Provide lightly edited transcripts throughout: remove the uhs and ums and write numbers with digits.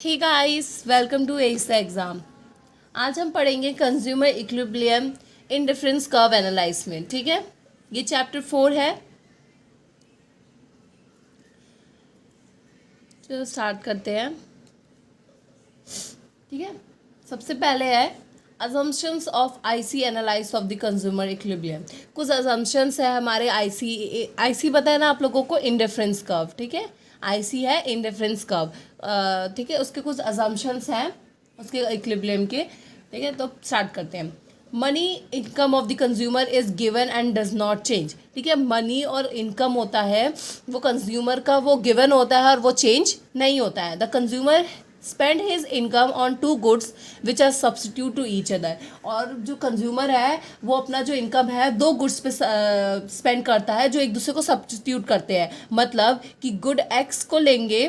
Hey guys, welcome to S exam. आज हम पढ़ेंगे consumer equilibrium in difference curve analysis. ठीक है, ये चैप्टर 4 है। चलो स्टार्ट करते हैं। ठीक है, सबसे पहले है assumptions of IC analyse of the consumer equilibrium. कुछ अजम्पशंस है हमारे आईसी पता है ना आप लोगों को, इंडिफरेंस कर्व। ठीक है, आईसी है इंडिफरेंस कर्व। ठीक है, उसके कुछ अजम्पशंस हैं उसके इक्विलिब्रियम के। ठीक है, तो स्टार्ट करते हैं। Money income of the consumer is given and does not change. ठीक है, मनी और इनकम होता है वो कंज्यूमर का, वो गिवन होता है और वो चेंज नहीं होता है। The consumer spend his income on two goods which are substitute to each other. और जो कंज्यूमर है वो अपना जो इनकम है दो गुड्स पे स्पेंड करता है जो एक दूसरे को सब्सटीट्यूट करते हैं। मतलब कि गुड एक्स को लेंगे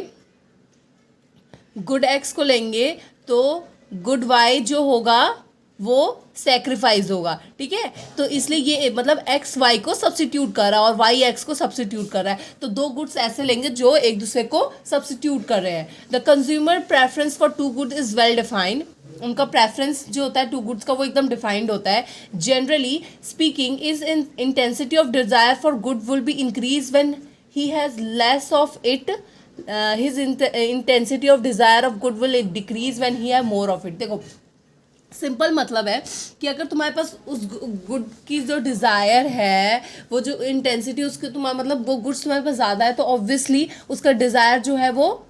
तो गुड वाई जो होगा वो सेक्रीफाइस होगा। ठीक है, तो इसलिए ये मतलब एक्स वाई को सब्सटीट्यूट कर रहा है और वाई एक्स को सब्सटीट्यूट कर रहा है। तो दो गुड्स ऐसे लेंगे जो एक दूसरे को सब्सटीट्यूट कर रहे हैं। The consumer preference for two good is well defined. उनका प्रेफरेंस जो होता है टू गुड्स का वो एकदम डिफाइंड होता है। Generally speaking is in intensity of desire for good will be increase when he has less of it. His intensity of desire of good will decrease when he have more of it. देखो, simple मतलब है कि अगर तुम्हारे पास उस good की जो desire है, वो जो इंटेंसिटी उसकी तुम्हारा मतलब वो गुड्स तुम्हारे पास ज़्यादा है, तो ऑब्वियसली उसका डिज़ायर जो है वो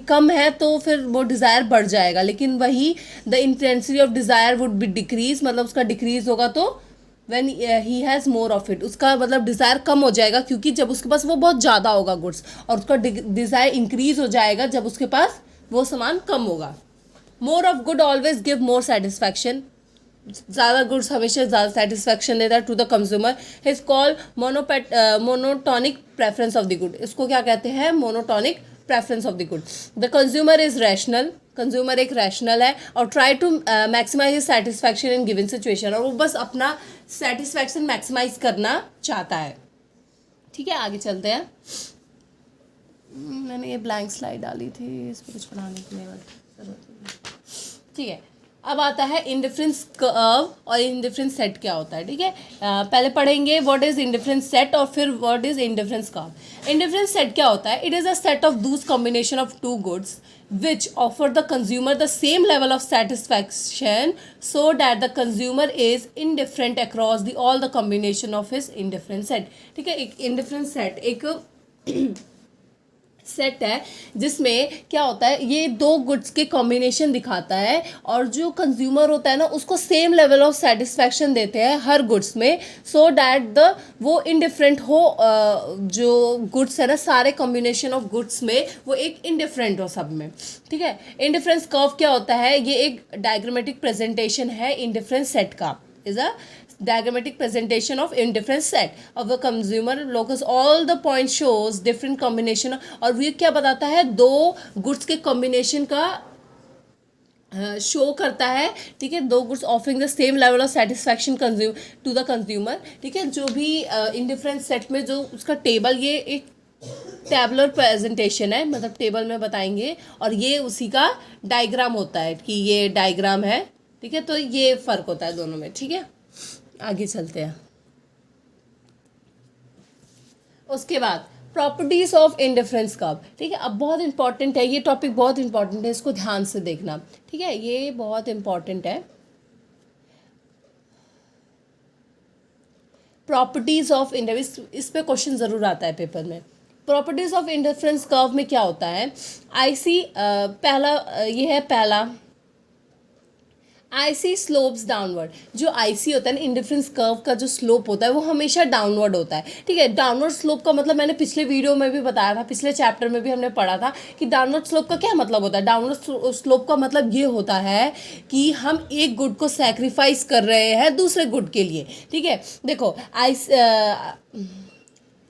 कम है, तो फिर वो डिज़ायर बढ़ जाएगा। लेकिन वही the intensity of desire would be decrease, मतलब उसका डिक्रीज होगा तो when he has more of it, उसका मतलब डिज़ायर कम हो जाएगा, क्योंकि जब उसके पास वो बहुत ज़्यादा होगा गुड्स, और उसका डिज़ायर इंक्रीज हो जाएगा जब उसके पास वो सामान कम होगा। More of good always give more satisfaction. ज़्यादा गुड्स हमेशा ज़्यादा सेटिस्फैक्शन देता है to the consumer. His call monotonic preference of the good. इसको क्या कहते हैं? Monotonic preference of the good. The consumer is rational. Consumer एक रैशनल है और try to maximise his satisfaction in given situation, और वो बस अपना सेटिस्फैक्शन मैक्सिमाइज करना चाहता है। ठीक है, आगे चलते हैं। मैंने ये ब्लैंक स्लाइड डाली थी, इस पर कुछ बनाने की नहीं। ठीक है, अब आता है इंडिफरेंस कर्व और इंडिफरेंस सेट क्या होता है। ठीक है, पहले पढ़ेंगे व्हाट इज इंडिफरेंस सेट और फिर what is indifference curve. Indifference set क्या होता है? It is a set of those combination of two goods which offer the consumer the same level of satisfaction so that the consumer is indifferent across the all the combination of his indifference set। ठीक है, एक indifference set एक set है जिसमें क्या होता है, ये दो गुड्स के कॉम्बिनेशन दिखाता है और जो कंज्यूमर होता है ना उसको सेम लेवल ऑफ सेटिस्फैक्शन देते हैं हर गुड्स में, सो डैट द वो इनडिफरेंट हो। जो गुड्स है ना सारे कॉम्बिनेशन ऑफ गुड्स में वो एक इनडिफरेंट हो सब में। ठीक है, इंडिफरेंस कर्व क्या होता है? ये एक डायग्रामेटिक प्रेजेंटेशन है इंडिफरेंस सेट का। Is a diagrammatic presentation of indifference set of the consumer locus all the points shows different combination। और वो क्या बताता है? दो गुड्स के कॉम्बिनेशन का शो करता है। ठीक है, दो goods offering the same level of satisfaction to the consumer. ठीक है, जो भी इंडिफरेंस सेट में जो उसका टेबल, ये एक टेबलर प्रेजेंटेशन है, मतलब टेबल में बताएंगे और ये उसी का डायग्राम होता है कि ये डायग्राम है। ठीक है, तो ये फ़र्क होता है दोनों में। ठीक है, आगे चलते हैं। उसके बाद प्रॉपर्टीज ऑफ इंडिफरेंस कर्व। ठीक है, अब बहुत इंपॉर्टेंट है ये टॉपिक, बहुत इंपॉर्टेंट है, इसको ध्यान से देखना। ठीक है, ये बहुत इंपॉर्टेंट है। प्रॉपर्टीज ऑफ इंडिफरेंस, इस पे क्वेश्चन ज़रूर आता है पेपर में। प्रॉपर्टीज ऑफ इंडिफरेंस कर्व में क्या होता है? आईसी पहला ये है पहला आईसी स्लोप्स डाउनवर्ड। जो आईसी होता है ना, इंडिफरेंस कर्व का जो स्लोप होता है वो हमेशा डाउनवर्ड होता है। ठीक है, डाउनवर्ड स्लोप का मतलब मैंने पिछले वीडियो में भी बताया था, पिछले चैप्टर में भी हमने पढ़ा था कि डाउनवर्ड स्लोप का क्या मतलब होता है। डाउनवर्ड स्लोप का मतलब ये होता है कि हम एक गुड को सेक्रीफाइस कर रहे हैं दूसरे गुड के लिए। ठीक है, देखो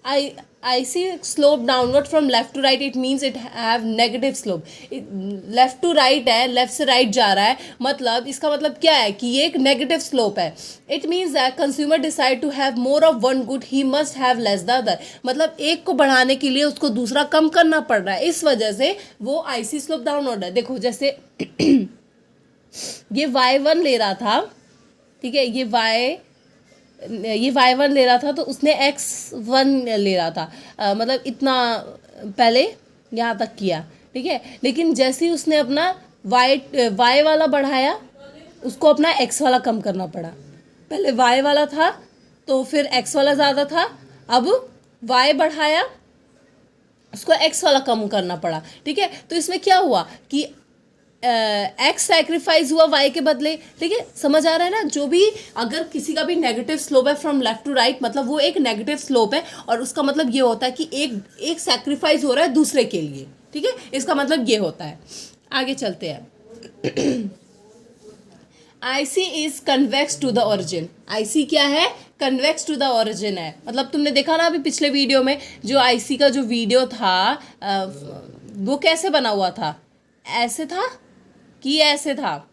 I see slope downward from left to right, it means it have negative slope. Left to right है, लेफ्ट से राइट जा रहा है, मतलब इसका मतलब क्या है कि ये एक नेगेटिव स्लोप है. It means that consumer decide to have more of one good, he must have less the other. मतलब एक को बढ़ाने के लिए उसको दूसरा कम करना पड़ रहा है, इस वजह से वो IC स्लोप डाउनवर्ड है. देखो जैसे ये y1 ले रहा था, ठीक है, ये y1 ले रहा था, तो उसने x1 ले रहा था, मतलब इतना पहले यहाँ तक किया, ठीक है. लेकिन जैसे ही उसने अपना y वाला बढ़ाया, उसको अपना x वाला कम करना पड़ा. पहले y वाला था तो फिर x वाला ज़्यादा था, अब y बढ़ाया, उसको x वाला कम करना पड़ा, ठीक है. तो इसमें क्या हुआ कि एक्स सैक्रिफाइस हुआ वाई के बदले, ठीक है. समझ आ रहा है ना. जो भी अगर किसी का भी नेगेटिव स्लोप है फ्रॉम लेफ्ट टू राइट, मतलब वो एक नेगेटिव स्लोप है, और उसका मतलब ये होता है कि एक सैक्रिफाइस हो रहा है दूसरे के लिए, ठीक है. इसका मतलब ये होता है. आगे चलते हैं. IC is convex to the origin. IC क्या है? कन्वेक्स टू द ओरिजिन है. मतलब तुमने देखा ना अभी पिछले वीडियो में, जो IC का जो वीडियो था वो कैसे बना हुआ था, ऐसे था कि ऐसे था,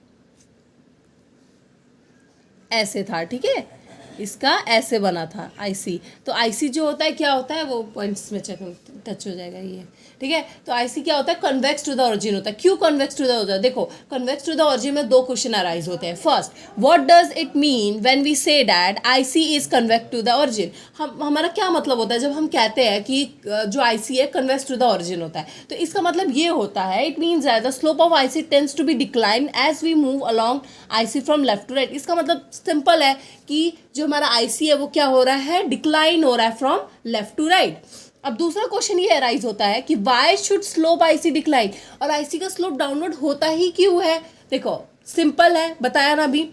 ऐसे था, ठीक है. इसका ऐसे बना था IC. तो IC जो होता है क्या होता है, वो पॉइंट्स में टच हो जाएगा ये, ठीक है. तो IC क्या होता है? कन्वेक्स टू द ओरिजिन होता है. क्यों कन्वेक्स टू द ओरिजिन? देखो कन्वेक्स टू द ओरिजिन में दो क्वेश्चन अराइज होते हैं. First, what does it mean when we say that IC is convex to the origin. हमारा क्या मतलब होता है जब हम कहते हैं कि जो IC है कन्वेक्स टू द ओरिजिन होता है? तो इसका मतलब ये होता है, it means that the slope of IC tends to be decline as we move along IC from left to right. इसका मतलब सिंपल है कि जो हमारा IC है वो क्या हो रहा है? डिक्लाइन हो रहा है फ्रॉम लेफ्ट टू राइट. अब दूसरा क्वेश्चन ये अराइज होता है कि why should slope IC decline, और IC का स्लोप डाउनवर्ड होता ही क्यों है? देखो सिंपल है, बताया ना अभी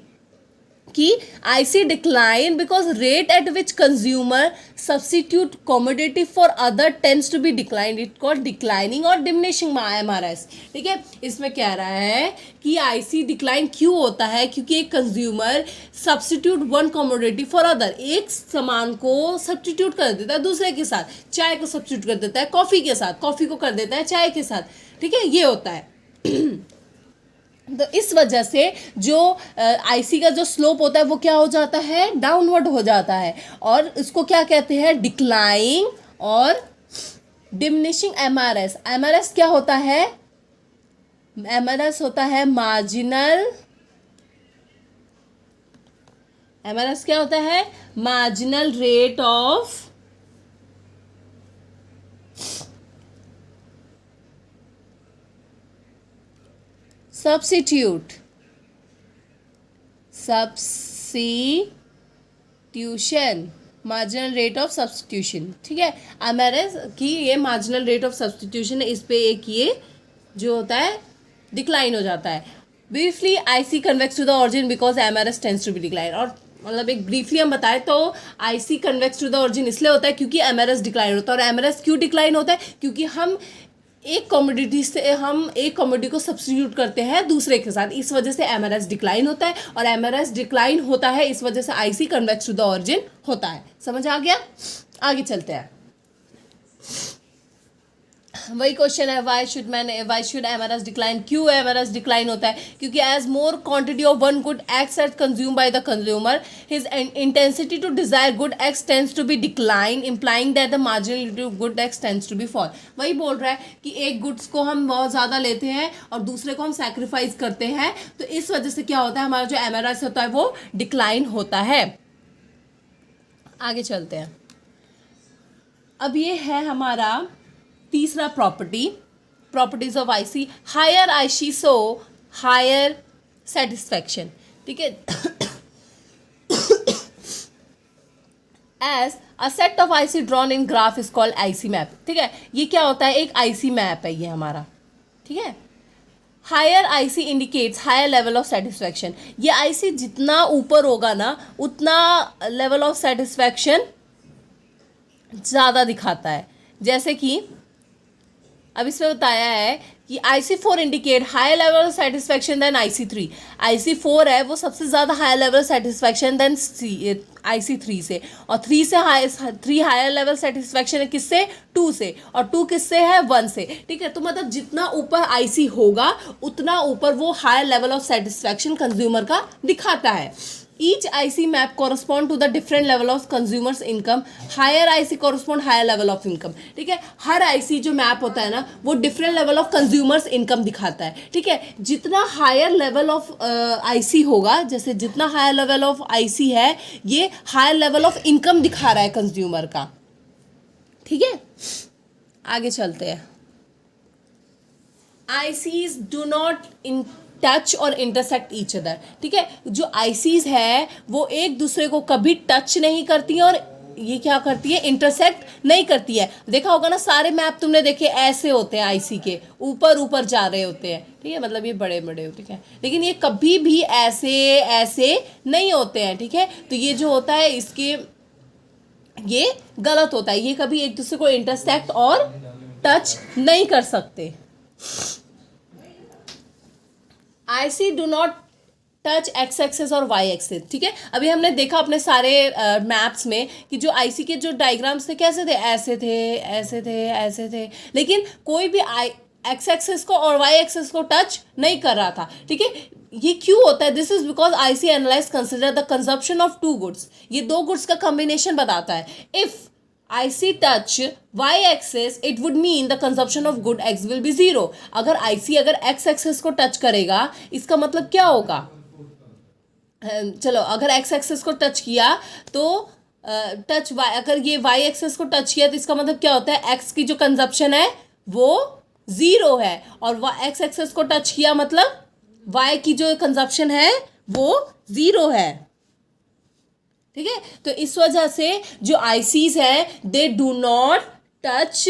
कि IC decline because rate at which consumer substitute commodity for other tends to be decline. It called declining और डिमिनिशिंग MRS, ठीक है. इसमें कह रहा है कि IC डिक्लाइन क्यों होता है? क्योंकि एक consumer substitute one commodity for other, एक सामान को सब्सटीट्यूट कर देता है दूसरे के साथ. चाय को सब्सटीट्यूट कर देता है कॉफ़ी के साथ, कॉफ़ी को कर देता है चाय के साथ, ठीक है. ये होता है. तो इस वजह से जो IC का जो स्लोप होता है वो क्या हो जाता है? डाउनवर्ड हो जाता है. और इसको क्या कहते हैं? डिक्लाइनिंग और डिमिनिशिंग MRS. MRS क्या होता है? MRS होता है मार्जिनल. MRS क्या होता है? Marginal rate of substitution, marginal rate of substitution, ठीक है. MRS की ये मार्जिनल रेट ऑफ सब्स्टिट्यूशन है, इस पे एक ये जो होता है डिक्लाइन हो जाता है. Briefly IC convex to the origin because MRS tends to be decline. और मतलब एक ब्रीफली हम बताएं तो IC convex to the origin इसलिए होता है क्योंकि MRS डिक्लाइन होता है. और MRS क्यों डिक्लाइन होता है? क्योंकि हम एक कमोडिटी को सब्स्टिट्यूट करते हैं दूसरे के साथ, इस वजह से MRS डिक्लाइन होता है. और MRS डिक्लाइन होता है इस वजह से IC convex to the origin होता है. समझ आ गया? आगे चलते हैं. वही क्वेश्चन है, वाई शुड MRS डिक्लाइन. क्यों MRS डिक्लाइन होता है? क्योंकि as more quantity of one good X at consume by the consumer, his intensity to desire good X tends to be decline, implying that the marginal to good X tends to be fall. वही बोल रहा है कि एक goods को हम बहुत ज़्यादा लेते हैं और दूसरे को हम सैक्रिफाइस करते हैं, तो इस वजह से क्या होता है? हमारा जो MRS होता है वो डिक्लाइन होता है. आगे चलते हैं. अब ये है हमारा तीसरा properties of IC. Higher IC so higher satisfaction, ठीक है. As a set of IC drawn in graph is called IC map, ठीक है. ये क्या होता है? एक IC मैप है ये हमारा, ठीक है. Higher IC indicates higher level of satisfaction. ये IC जितना ऊपर होगा ना उतना लेवल ऑफ सेटिस्फैक्शन ज़्यादा दिखाता है. जैसे कि अब इसमें बताया है कि IC4 indicate high level of satisfaction then IC3। IC4 है वो सबसे ज़्यादा high level satisfaction then IC3 से, और 3 हायर लेवल सेटिस्फैक्शन है किससे, 2 से, और 2 किससे है, 1 से। ठीक है, तो मतलब जितना ऊपर IC होगा उतना ऊपर वो higher level of satisfaction consumer का दिखाता है। Each IC map correspond to the different level of consumers income. Higher IC correspond higher level of income. ठीक है, हर IC जो मैप होता है ना वो different level of consumers income दिखाता है। ठीक है, जितना higher level of IC होगा, जैसे जितना higher level of IC है ये higher level of income दिखा रहा है कंज्यूमर का। ठीक है, आगे चलते हैं। ICs do not टच और इंटरसेक्ट ईच अदर। ठीक है, जो आईसीज है वो एक दूसरे को कभी टच नहीं करती है और ये क्या करती है, इंटरसेक्ट नहीं करती है। देखा होगा ना, सारे मैप तुमने देखे ऐसे होते हैं, आईसी के ऊपर ऊपर जा रहे होते हैं। ठीक है, मतलब ये बड़े बड़े होते हैं, लेकिन ये कभी भी ऐसे ऐसे नहीं होते हैं। ठीक है, तो ये जो होता है इसके ये गलत होता है, ये कभी एक दूसरे को इंटरसेक्ट और टच नहीं कर सकते। IC do not touch X axis और वाई एक्सेस। ठीक है, अभी हमने देखा अपने सारे मैप्स में कि जो IC के जो डायग्राम्स थे कैसे थे, ऐसे थे, ऐसे थे, ऐसे थे, लेकिन कोई भी एक्स एक्सेस को और वाई एक्सेस को टच नहीं कर रहा था। ठीक है, ये क्यों होता है, this is because IC analyse consider the consumption of 2 goods. ये 2 गुड्स का कॉम्बिनेशन बताता है। If IC touch y axis it would mean the consumption of good X will be 0। अगर IC अगर X axis को टच करेगा इसका मतलब क्या होगा, चलो अगर X axis को टच किया तो टच Y, अगर ये Y axis को टच किया तो इसका मतलब क्या होता है, X की जो कंजप्शन है वो 0 है, और X axis को टच किया मतलब Y की जो कंजप्शन है वो 0 है। ठीक है, तो इस वजह से जो आईसीज हैं they do not touch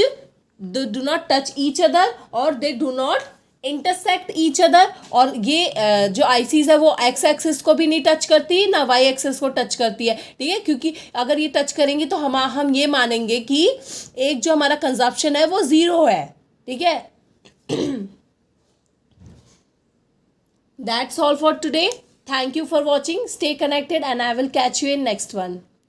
each other और they do not intersect each other. और ये जो आईसीज है वो एक्स एक्सिस को भी नहीं टच करती ना वाई एक्सिस को टच करती है। ठीक है, क्योंकि अगर ये टच करेंगी तो हम ये मानेंगे कि एक जो हमारा कंजप्शन है वो 0 है। ठीक है, that's all for today. Thank you for watching. Stay connected and I will catch you in next one.